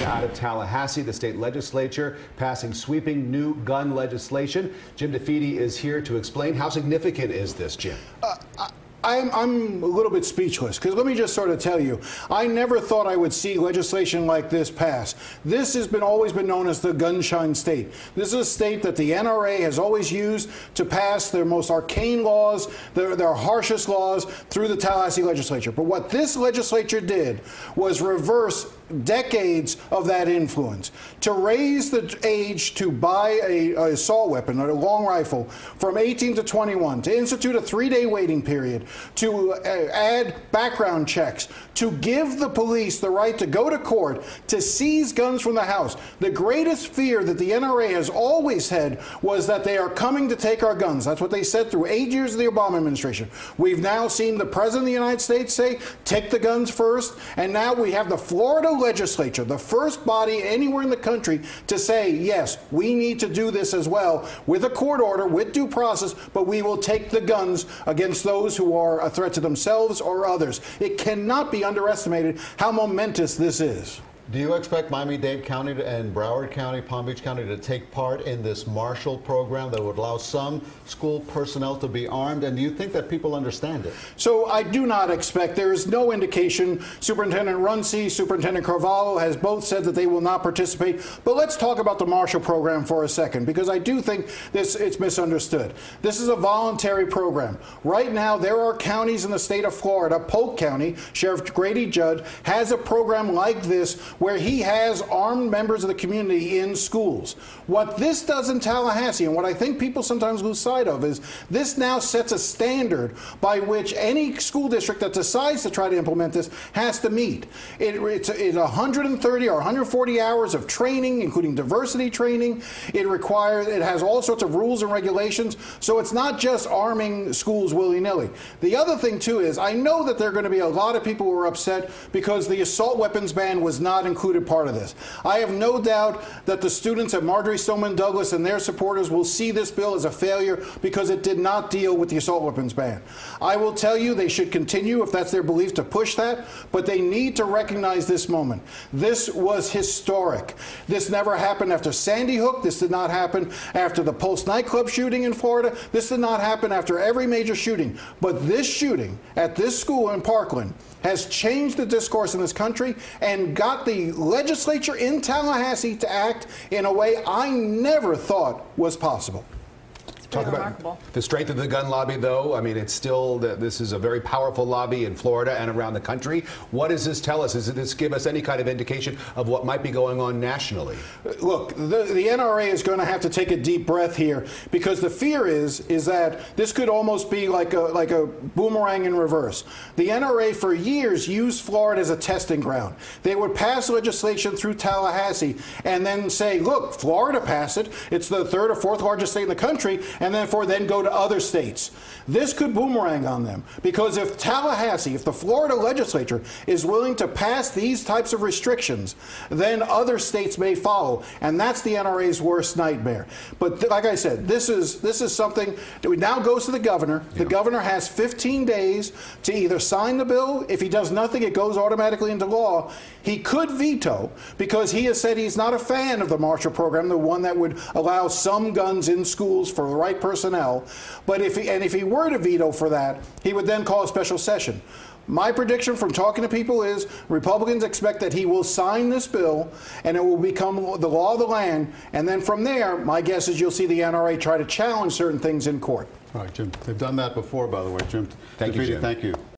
out of Tallahassee, the state legislature passing sweeping new gun legislation. Jim DeFede is here to explain. How significant is this, Jim? I'm a little bit speechless, because let me just sort of tell you, I never thought I would see legislation like this pass. This has always been known as the gunshine state. This is a state that the NRA has always used to pass their most arcane laws, their harshest laws, through the Tallahassee legislature. But what this legislature did was reverse decades of that influence, to raise the age to buy a assault weapon or a long rifle from 18 to 21, to institute a 3-day waiting period, to add background checks, to give the police the right to go to court to seize guns from the house. The greatest fear that the NRA has always had was that they are coming to take our guns. That's what they said through 8 years of the Obama administration. We've now seen the President of the United States say, take the guns first, and now we have the Florida legislature, the first body anywhere in the country, to say, yes, we need to do this as well, with a court order, with due process, but we will take the guns against those who are a threat to themselves or others. It cannot be underestimated how momentous this is. Do you expect Miami-Dade County and Broward County, Palm Beach County to take part in this Marshall program that would allow some school personnel to be armed? And do you think that people understand it? So I do not expect. There is no indication. Superintendent Runcie, Superintendent Carvalho has both said that they will not participate. But let's talk about the Marshall program for a second, because I do think it's misunderstood. This is a voluntary program. Right now, there are counties in the state of Florida. Polk County, Sheriff Grady Judd, has a program like this where he has armed members of the community in schools. What this does in Tallahassee, and what I think people sometimes lose sight of, is this now sets a standard by which any school district that decides to try to implement this has to meet. It's 130 or 140 hours of training, including diversity training. It has all sorts of rules and regulations, so it's not just arming schools willy-nilly. The other thing, too, is I know that there are going to be a lot of people who are upset because the assault weapons ban was not included part of this. I have no doubt that the students at Marjory Stoneman Douglas and their supporters will see this bill as a failure because it did not deal with the assault weapons ban. I will tell you they should continue, if that's their belief, to push that, but they need to recognize this moment. This was historic. This never happened after Sandy Hook. This did not happen after the Pulse nightclub shooting in Florida. This did not happen after every major shooting. But this shooting at this school in Parkland has changed the discourse in this country and got the legislature in Tallahassee to act in a way I never thought was possible. Talk about the strength of the gun lobby, though. I mean, it's still, this is a very powerful lobby in Florida and around the country. What does this tell us? Does this give us any kind of indication of what might be going on nationally? Look, the NRA is going to have to take a deep breath here, because the fear is that this could almost be like a boomerang in reverse. The NRA for years used Florida as a testing ground. They would pass legislation through Tallahassee and then say, look, Florida passed it. It's the third or fourth largest state in the country, and then go to other states. This could boomerang on them, because if the Florida legislature is willing to pass these types of restrictions, then other states may follow, and that's the NRA's worst nightmare. But like I said, this is something that now goes to the governor. The governor has 15 days to either sign the bill. If he does nothing, it goes automatically into law. He could veto, because he has said he's not a fan of the Marshall program, the one that would allow some guns in schools for the right personnel. But if he were to veto for that, he would then call a special session. My prediction from talking to people is Republicans expect that he will sign this bill and it will become the law of the land. And then from there, my guess is you'll see the NRA try to challenge certain things in court. All right, Jim. They've done that before, by the way, Jim. Thank you, Jim. Thank you.